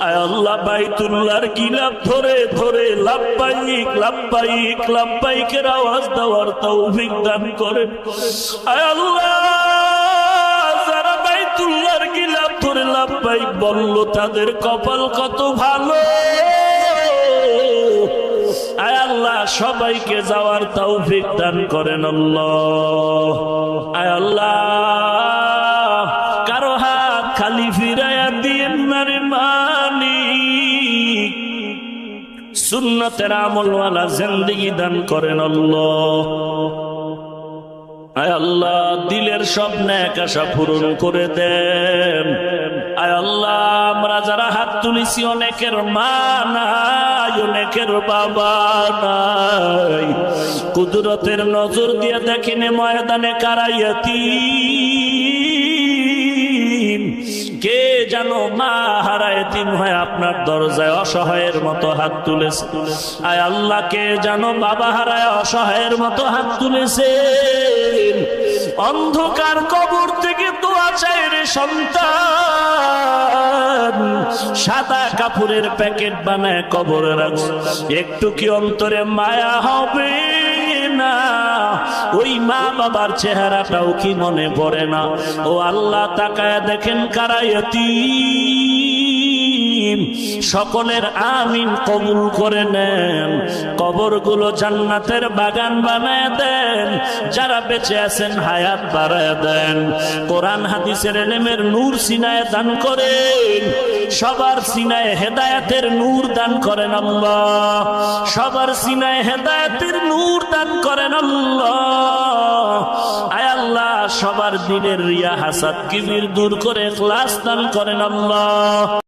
আয় আল্লাহ বাইতুল্লাহর গিলাফ ধরে ধরে লাব্বাইক লাব্বাইক লাব্বাইকের আওয়াজ দেওয়ার তৌফিক দান করেন। আয় আল্লাহ যারা বাইতুল্লাহর গিলাফ ধরে লাব্বাইক বলল তাদের কপাল কত ভালো। আয় আল্লাহ সবাইকে যাওয়ার তৌফিক দান করেন আল্লাহ। আয় আল্লাহ কারো হাত খালি ফিরাইয়া দিয়েন না রে মালিক, সুন্নতের আমলওয়ালা জিন্দেগি দান করেন আল্লাহ। আয় আল্লাহ দিলের সব নেক আশা পূরণ করে দেন। আয় আল্লাহ আমরা যারা হাত তুলেছি অনেকের মা নাই, অনেকের বাবা নাই, কুদরতের নজর দিয়ে দেখেন ময়দানে কারাইয়াতি কে জানো মা হারা এতিম হয় আপনার দরজায় অসহায়ের মতো হাত তুলেছে। আয় আল্লাহ কে জানো বাবা হারায় অসহায়ের মতো হাত তুলেছে। অন্ধকার কবর থেকে দোয়া চাই রে সন্তান, সাদা কাপড়ের প্যাকেট বানায় কবরে রাখছে, একটু কি অন্তরে মায়া হবে না? ওই মা বাবার চেহারাটাও কি মনে পড়ে না? ও আল্লাহ তাকায় দেখেন কারাইয়াতি, সকলের আমিন কবুল করে নেন। কবরগুলো জান্নাতের বাগান বানায় দেন, যারা বেঁচে আছেন হায়াত বাড়ায় দেন। কোরআন হাদিসের ইলমের নূর সিনায় দান করেন, সবার সিনায় হেদায়েতের নূর দান করেন আল্লাহ, সবার সিনায় হেদায়েতের নূর দান করেন আল্লাহ। আয় আল্লাহ সবার দিলের রিয়া হাসাদ কিবির দূর করে ইখলাস দান করেন আল্লাহ।